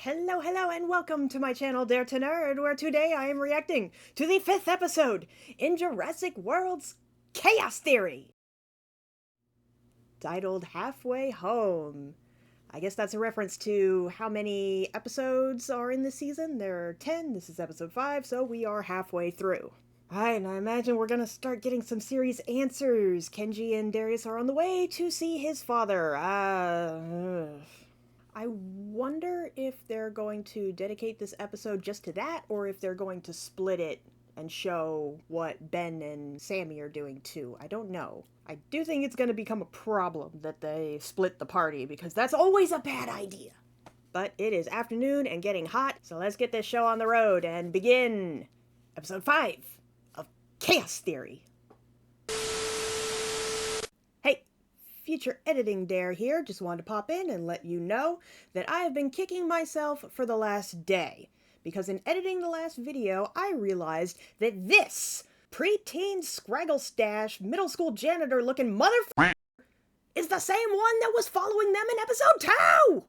Hello, hello, and welcome to my channel, Dare to Nerd, where today I am reacting to the 5th episode in Jurassic World's Chaos Theory, titled Halfway Home. I guess that's a reference to how many episodes are in this season. There are 10, this is episode 5, so we are halfway through. Alright, and I imagine we're gonna start getting some serious answers. Kenji and Darius are on the way to see his father. I wonder if they're going to dedicate this episode just to that, or if they're going to split it and show what Ben and Sammy are doing too. I don't know. I do think it's going to become a problem that they split the party, because that's always a bad idea. But it is afternoon and getting hot, so let's get this show on the road and begin episode 5 of Chaos Theory. Hey, future editing Dare here. Just wanted to pop in and let you know that I have been kicking myself for the last day, because in editing the last video, I realized that this preteen scraggle stash middle school janitor looking motherfucker is the same one that was following them in episode 2!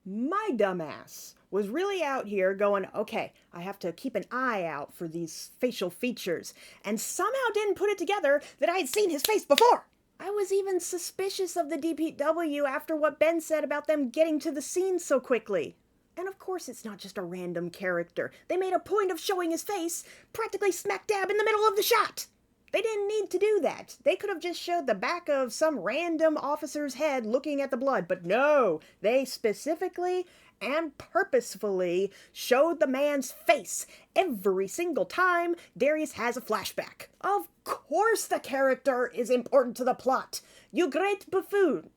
My dumbass was really out here going, okay, I have to keep an eye out for these facial features, and somehow didn't put it together that I had seen his face before. I was even suspicious of the DPW after what Ben said about them getting to the scene so quickly. And of course it's not just a random character. They made a point of showing his face practically smack dab in the middle of the shot. They didn't need to do that. They could have just showed the back of some random officer's head looking at the blood. But no, they specifically and purposefully showed the man's face every single time Darius has a flashback. Of course the character is important to the plot. You great buffoon.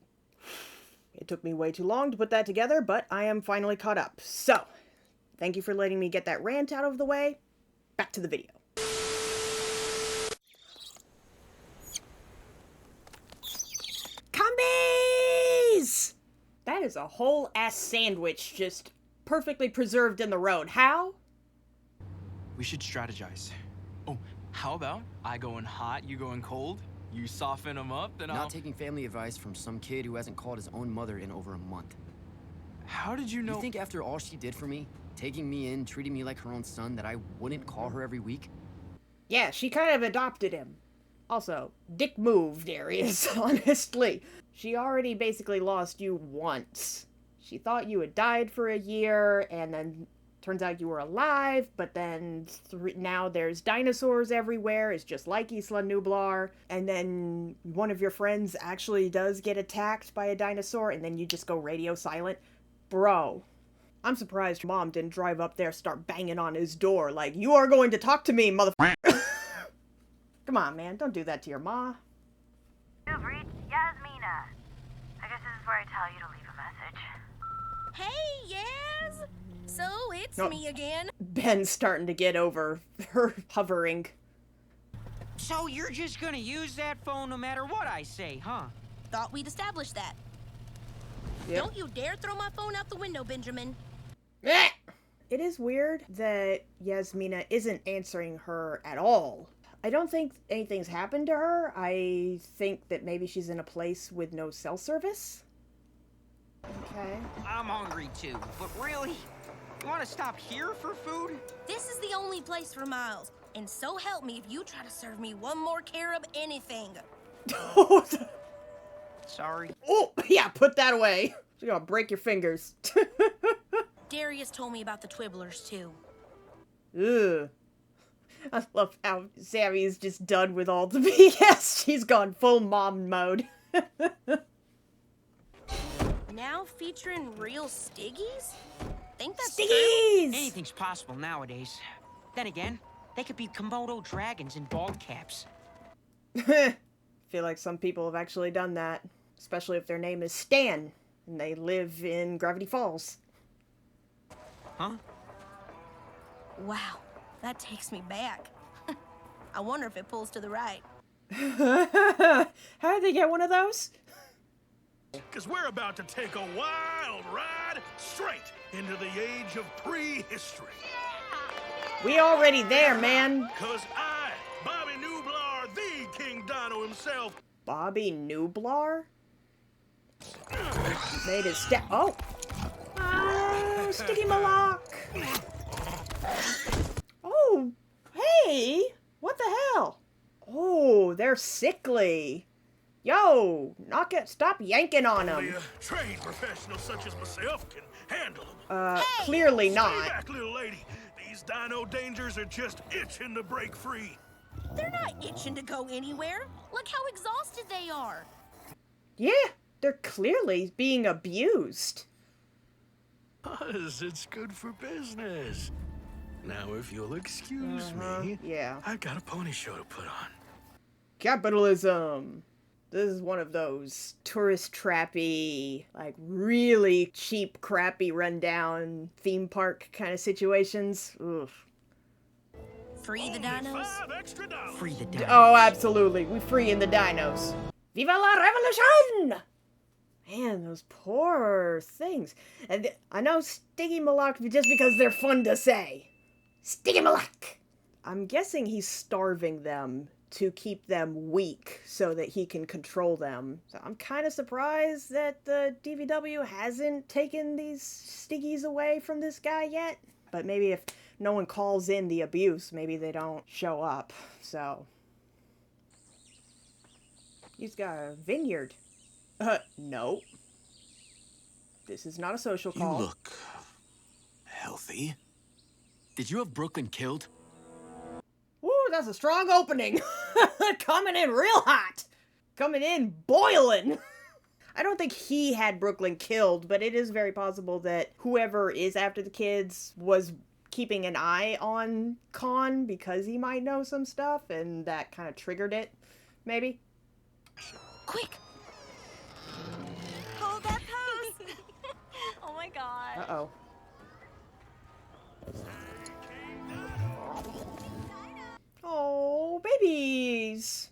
It took me way too long to put that together, but I am finally caught up. So, thank you for letting me get that rant out of the way. Back to the video. Combies! That is a whole ass sandwich just perfectly preserved in the road. How? We should strategize. Oh, how about I go in hot, you go in cold? You soften them up, then Not taking family advice from some kid who hasn't called his own mother in over a month. How did you know? You think after all she did for me, taking me in, treating me like her own son, that I wouldn't call her every week? Yeah, she kind of adopted him. Also, dick move, Darius, honestly. She already basically lost you once. She thought you had died for a year, and then turns out you were alive, but then now there's dinosaurs everywhere. It's just like Isla Nublar. And then one of your friends actually does get attacked by a dinosaur, and then you just go radio silent. Bro, I'm surprised Mom didn't drive up there, start banging on his door like, you are going to talk to me, motherfucker. Come on, man, don't do that to your ma. You've reached Yasmina. I guess this is where I tell you to leave a message. Hey, Yaz! So, it's me again. Ben's starting to get over her hovering. So you're just gonna use that phone no matter what I say, huh? Thought we'd established that. Yep. Don't you dare throw my phone out the window, Benjamin. It is weird that Yasmina isn't answering her at all. I don't think anything's happened to her. I think that maybe she's in a place with no cell service. Okay. I'm hungry too, but really? You want to stop here for food? This is the only place for Miles. And so help me if you try to serve me one more carob anything. Sorry. Oh, yeah, put that away. You're gonna break your fingers. Darius told me about the Twibblers, too. Ugh. I love how Sammy is just done with all the BS. She's gone full mom mode. Now featuring real Stiggies? Think that's Stiggies! Anything's possible nowadays. Then again, they could be Komodo dragons in bald caps. Feel like some people have actually done that. Especially if their name is Stan, and they live in Gravity Falls. Huh? Wow, that takes me back. I wonder if it pulls to the right. How did they get one of those? Because we're about to take a wild ride straight into the age of prehistory. We already there, man. Because I, Bobby Nublar, the King Dino himself. Bobby Nublar? Made his step. Oh! Oh, Sticky Malak! Oh, hey! What the hell? Oh, they're sickly. Yo, stop yanking on Only them. a trained professional such as myself can handle them. Clearly Stay not. back, little lady. These dino dangers are just itching to break free. They're not itching to go anywhere. Look how exhausted they are. Yeah, they're clearly being abused. Buzz, it's good for business. Now, if you'll excuse me, Yeah. I've got a pony show to put on. Capitalism. This is one of those tourist trappy, like really cheap, crappy, rundown theme park kind of situations. Oof. Free the Only dinos. $5 extra. Free the dinos. Oh, absolutely. We free in the dinos. Viva la revolution! Man, those poor things. And I know Sticky Malak just because they're fun to say. Sticky Malak! I'm guessing he's starving them to keep them weak so that he can control them. So I'm kind of surprised that the DVW hasn't taken these stickies away from this guy yet. But maybe if no one calls in the abuse, maybe they don't show up. So he's got a vineyard. No. This is not a social call. You look healthy. Did you have Brooklyn killed? Woo, that's a strong opening. Coming in real hot. Coming in boiling. I don't think he had Brooklyn killed, but it is very possible that whoever is after the kids was keeping an eye on Kon because he might know some stuff, and that kind of triggered it, maybe. Quick. Hold that pose. Oh my god. Uh-oh. Oh, babies!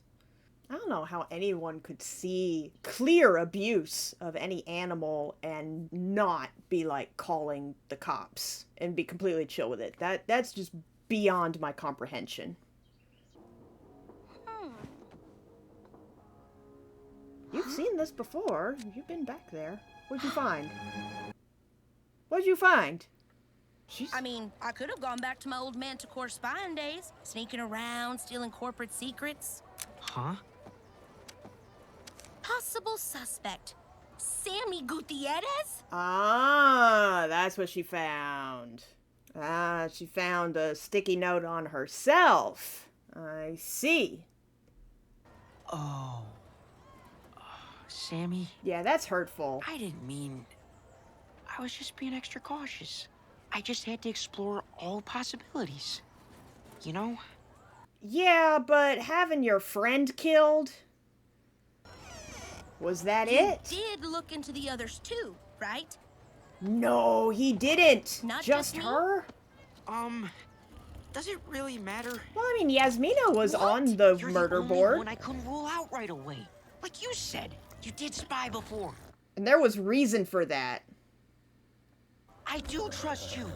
I don't know how anyone could see clear abuse of any animal and not be like calling the cops and be completely chill with it. That's just beyond my comprehension. You've seen this before. You've been back there. What'd you find? What'd you find? I mean, I could have gone back to my old Manticore spying days, sneaking around, stealing corporate secrets. Huh? Possible suspect, Sammy Gutierrez? Ah, that's what she found. Ah, she found a sticky note on herself. I see. Oh. Sammy, Yeah, that's hurtful. I didn't mean... I was just being extra cautious. I just had to explore all possibilities. You know? Yeah, but having your friend killed? Was that it? Did look into the others too, right? No, he didn't. Not just just me? her? Does it really matter? Well, I mean, Yasmina was What? on the You're murder the only board. one I couldn't rule out right away. Like you said, you did spy before. And there was reason for that. I do trust you.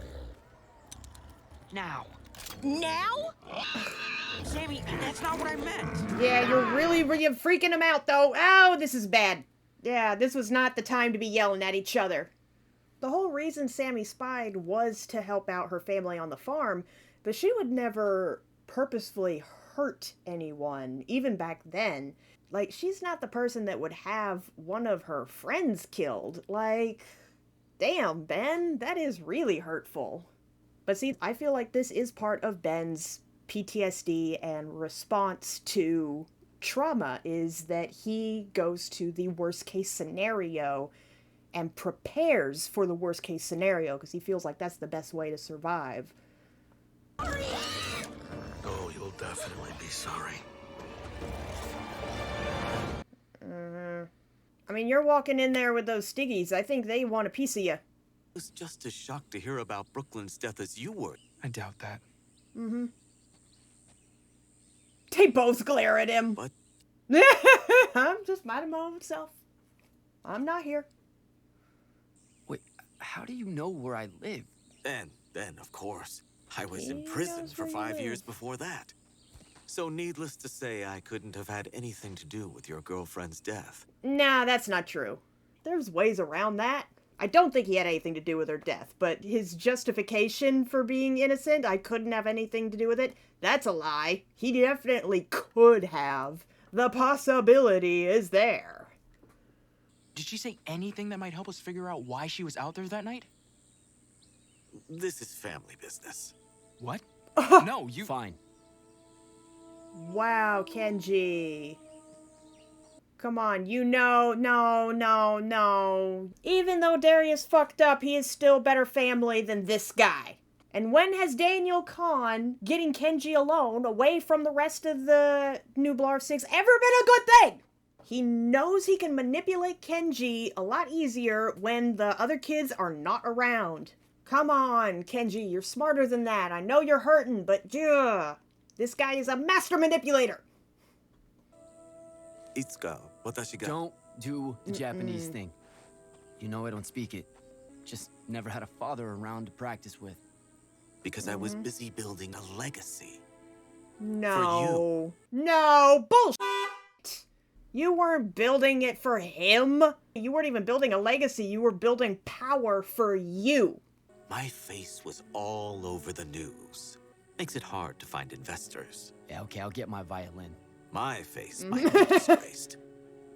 Now. Now? Sammy, that's not what I meant. Yeah, you're freaking him out, though. Oh, this is bad. Yeah, this was not the time to be yelling at each other. The whole reason Sammy spied was to help out her family on the farm, but she would never purposefully hurt anyone, even back then. Like, she's not the person that would have one of her friends killed. Like, damn, Ben, that is really hurtful. But see, I feel like this is part of Ben's PTSD and response to trauma, is that he goes to the worst case scenario and prepares for the worst case scenario because he feels like that's the best way to survive. Oh, you'll definitely be sorry. I mean, you're walking in there with those stiggies. I think they want a piece of you. I was just as shocked to hear about Brooklyn's death as you were. I doubt that. Mm-hmm. They both glare at him. What? I'm just minding my own self. I'm not here. Wait, how do you know where I live? Ben, of course. I was He in prison knows for where you 5 years live. before that. So needless to say, I couldn't have had anything to do with your girlfriend's death. Nah, that's not true. There's ways around that. I don't think he had anything to do with her death, but his justification for being innocent, I couldn't have anything to do with it, that's a lie. He definitely could have. The possibility is there. Did she say anything that might help us figure out why she was out there that night? This is family business. What? No, you... Fine. Wow, Kenji. Come on, no. Even though Darius fucked up, he is still better family than this guy. And when has Daniel Kon getting Kenji alone, away from the rest of the Nublar 6, ever been a good thing? He knows he can manipulate Kenji a lot easier when the other kids are not around. Come on, Kenji, you're smarter than that. I know you're hurting, but this guy is a master manipulator. Don't do the Japanese thing. You know I don't speak it. Just never had a father around to practice with. Because I was busy building a legacy. No. No, bullshit! You weren't building it for him. You weren't even building a legacy. You were building power for you. My face was all over the news. Makes it hard to find investors. Yeah, okay, I'll get my violin. My face might be disgraced.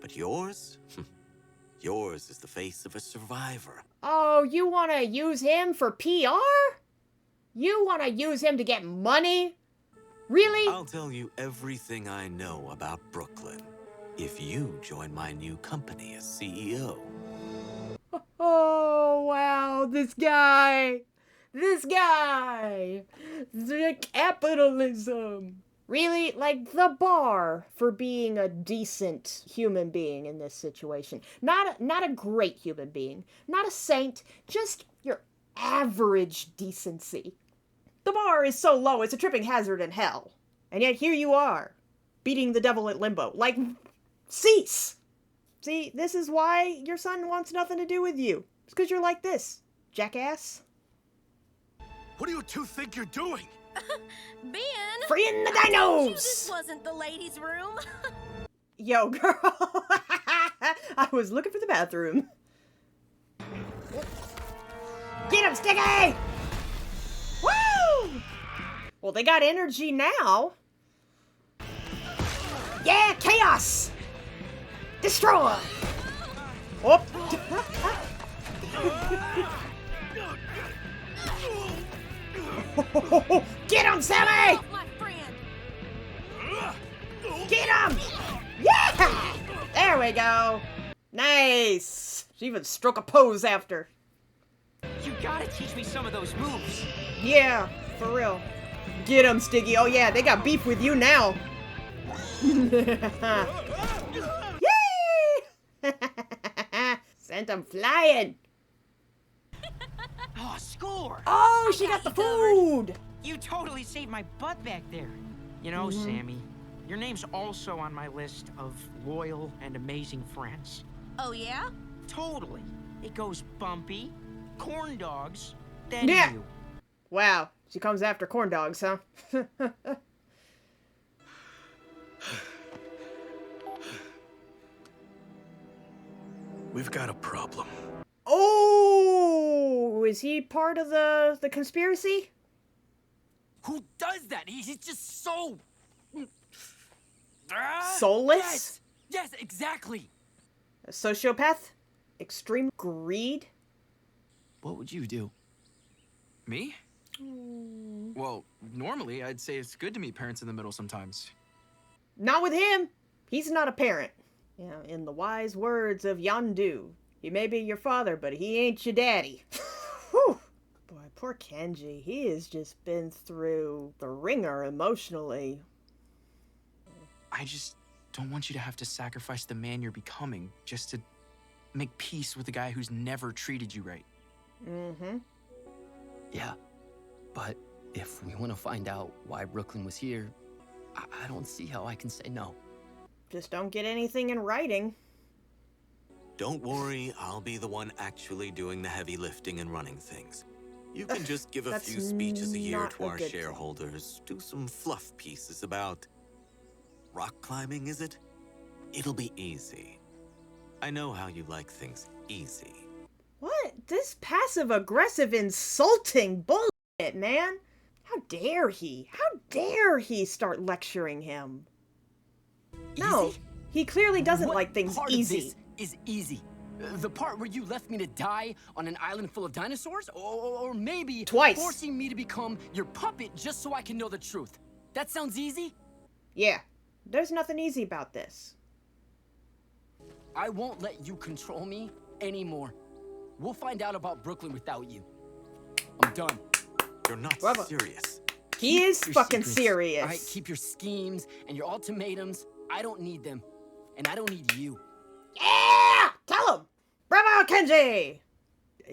But yours? Yours is the face of a survivor. Oh, you want to use him for PR? You want to use him to get money? Really? I'll tell you everything I know about Brooklyn if you join my new company as CEO. Oh, wow, this guy. The capitalism. Really, like, the bar for being a decent human being in this situation. Not a great human being, not a saint, just your average decency. The bar is so low, it's a tripping hazard in hell. And yet here you are, beating the devil at limbo. Like, cease! See, this is why your son wants nothing to do with you. It's because you're like this, jackass. What do you two think you're doing? Ben! Freeing the I told you dinos! this wasn't the ladies' room. Yo, girl. I was looking for the bathroom. Get him, Sticky! Woo! Well, they got energy now. Yeah, chaos! Destroy! Oh! Get him, Sammy! My friend. Get him! Yeah! There we go. Nice. She even struck a pose after. You gotta teach me some of those moves. Yeah, for real. Get him, Stiggy. Oh yeah, they got beef with you now. Yay! Sent him flying. Oh, score! Oh, she got the food. You totally saved my butt back there. You know, Sammy, your name's also on my list of loyal and amazing friends. Oh, yeah? Totally. It goes Bumpy, Corn Dogs, then Yeah. you. Wow, she comes after corn dogs, huh? We've got a problem. Oh, is he part of the conspiracy? Who does that? He's just so... Soulless? Yes, exactly. A sociopath? Extreme greed? What would you do? Me? Well, normally I'd say it's good to meet parents in the middle sometimes. Not with him. He's not a parent. You know, in the wise words of Yondu, he may be your father, but he ain't your daddy. Whew. Boy, poor Kenji. He has just been through the ringer emotionally. I just don't want you to have to sacrifice the man you're becoming just to make peace with a guy who's never treated you right. Mm-hmm. Yeah, but if we want to find out why Brooklyn was here, I don't see how I can say no. Just don't get anything in writing. Don't worry, I'll be the one actually doing the heavy lifting and running things. You can just give a That's few speeches a year not to a our good thing. shareholders, do some fluff pieces about rock climbing, is it? It'll be easy. I know how you like things easy. What? This passive-aggressive, insulting bullshit, man. How dare he? How dare he start lecturing him? No, Easy? he clearly doesn't What like things part easy. Of this is easy? The part where you left me to die on an island full of dinosaurs? Or maybe Twice. forcing me to become your puppet just so I can know the truth? That sounds easy? Yeah, there's nothing easy about this. I won't let you control me anymore. We'll find out about Brooklyn without you. I'm done. You're not Bravo. serious. He is Your fucking secrets, serious. All right, keep your schemes and your ultimatums. I don't need them. And I don't need you. Yeah! Tell him! Bravo, Kenji!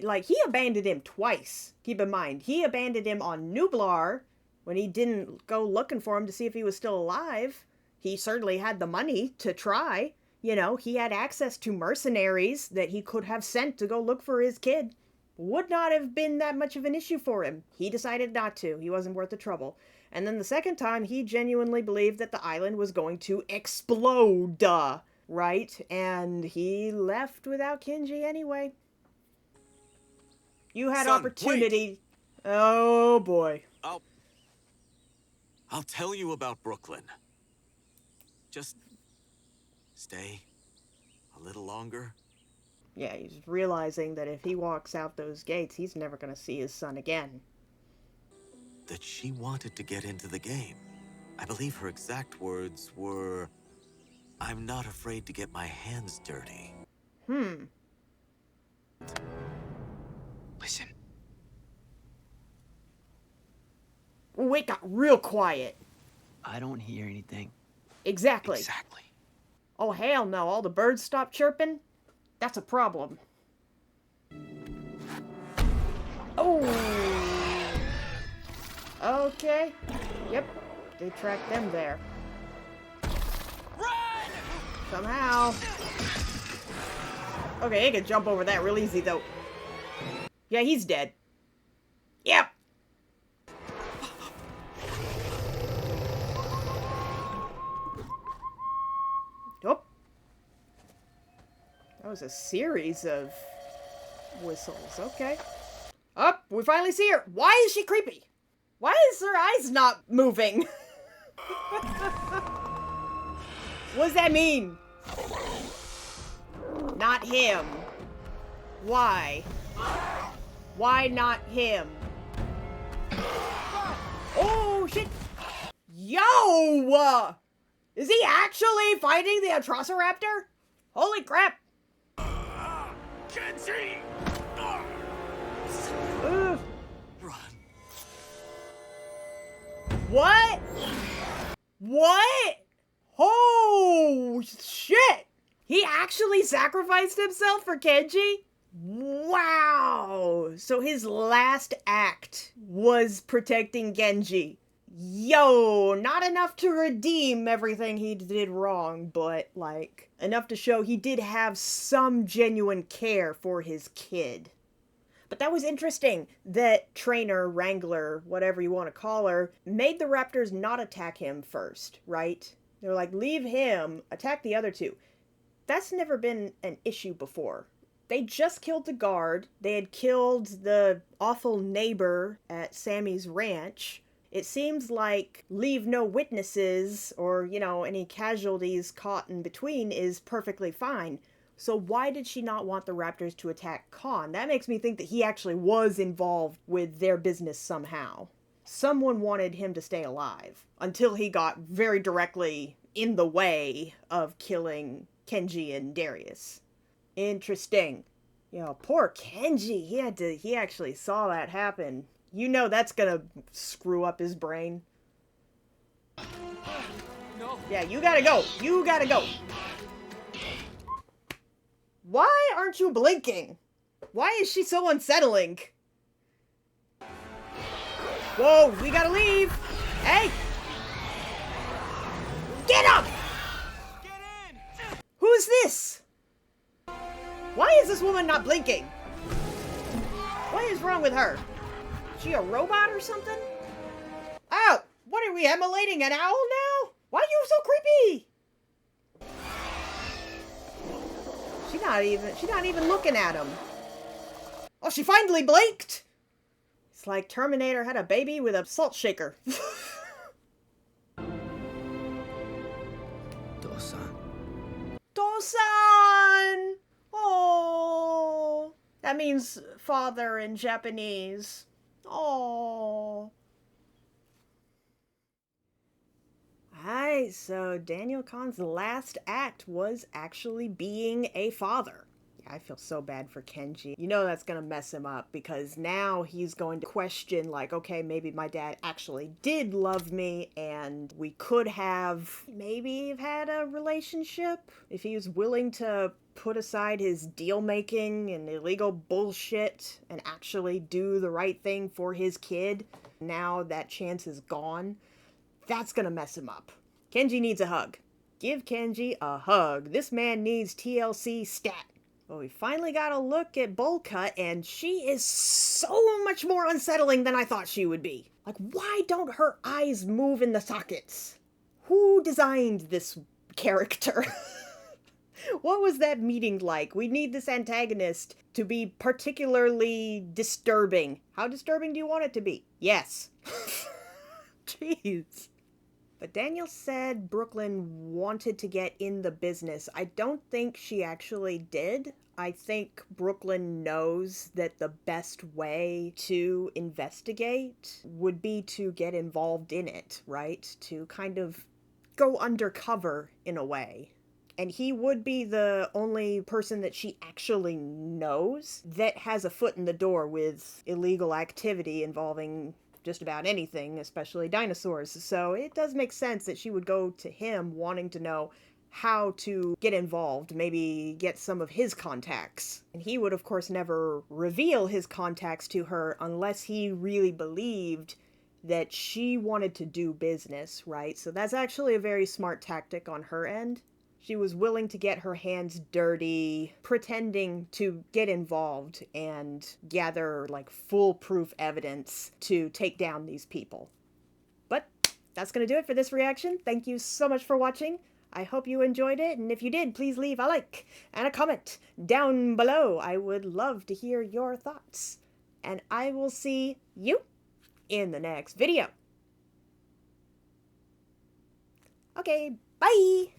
Like, he abandoned him twice. Keep in mind, he abandoned him on Nublar when he didn't go looking for him to see if he was still alive. He certainly had the money to try. You know, he had access to mercenaries that he could have sent to go look for his kid. Would not have been that much of an issue for him. He decided not to. He wasn't worth the trouble. And then the second time, he genuinely believed that the island was going to explode, right? And he left without Kenji anyway. You had Son, opportunity. Oh, boy. I'll tell you about Brooklyn. Just stay a little longer. Yeah, he's realizing that if he walks out those gates, he's never going to see his son again. That she wanted to get into the game. I believe her exact words were, "I'm not afraid to get my hands dirty." Listen. Ooh, it got real quiet. I don't hear anything. Exactly. Exactly. Oh, hell no. All the birds stopped chirping? That's a problem. Oh. Okay. Yep. They tracked them there. Run! Somehow. Okay, he can jump over that real easy, though. Yeah, he's dead. Yep. Oh. That was a series of whistles. Okay. Up, we finally see her. Why is she creepy? Why is her eyes not moving? What does that mean? Not him. Why? Why not him? Oh, shit. Yo! Is he actually fighting the Atrociraptor? Holy crap. Kenji! Ugh. Run. What? What? Oh, shit! He actually sacrificed himself for Kenji? Wow! So his last act was protecting Genji. Yo, not enough to redeem everything he did wrong, but, like, enough to show he did have some genuine care for his kid. But that was interesting that trainer, wrangler, whatever you want to call her, made the raptors not attack him first, right? They're like, leave him, attack the other two. That's never been an issue before. They just killed the guard. They had killed the awful neighbor at Sammy's ranch. It seems like leave no witnesses or, you know, any casualties caught in between is perfectly fine. So why did she not want the raptors to attack Kon? That makes me think that he actually was involved with their business somehow. Someone wanted him to stay alive until he got very directly in the way of killing Kenji and Darius. Interesting. You know, poor Kenji, he actually saw that happen. You know that's gonna screw up his brain. No. Yeah, you gotta go. You gotta go. Why aren't you blinking? Why is she so unsettling? Whoa, we gotta leave. Hey! Get up! Get in! Who's this? Why is this woman not blinking? What is wrong with her? Is she a robot or something? Oh, what are we emulating, an owl now? Why are you so creepy? She's not even looking at him. Oh, she finally blinked! It's like Terminator had a baby with a salt shaker. Dosan. Dosan! Oh, that means father in Japanese. Oh. Alright, so Daniel Kon's last act was actually being a father. I feel so bad for Kenji. You know that's gonna mess him up because now he's going to question, like, okay, maybe my dad actually did love me and we could have maybe had a relationship if he was willing to put aside his deal-making and illegal bullshit and actually do the right thing for his kid. Now that chance is gone. That's gonna mess him up. Kenji needs a hug. Give Kenji a hug. This man needs TLC stat. Well, we finally got a look at Bullcut, and she is so much more unsettling than I thought she would be. Like, why don't her eyes move in the sockets? Who designed this character? What was that meeting like? We need this antagonist to be particularly disturbing. How disturbing do you want it to be? Yes. Jeez. But Daniel said Brooklyn wanted to get in the business. I don't think she actually did. I think Brooklyn knows that the best way to investigate would be to get involved in it, right? To kind of go undercover in a way. And he would be the only person that she actually knows that has a foot in the door with illegal activity involving just about anything, especially dinosaurs. So it does make sense that she would go to him wanting to know how to get involved, maybe get some of his contacts. And he would, of course, never reveal his contacts to her unless he really believed that she wanted to do business, right? So that's actually a very smart tactic on her end. She was willing to get her hands dirty, pretending to get involved and gather, like, foolproof evidence to take down these people. But that's gonna do it for this reaction. Thank you so much for watching. I hope you enjoyed it, and if you did, please leave a like and a comment down below. I would love to hear your thoughts. And I will see you in the next video. Okay, bye!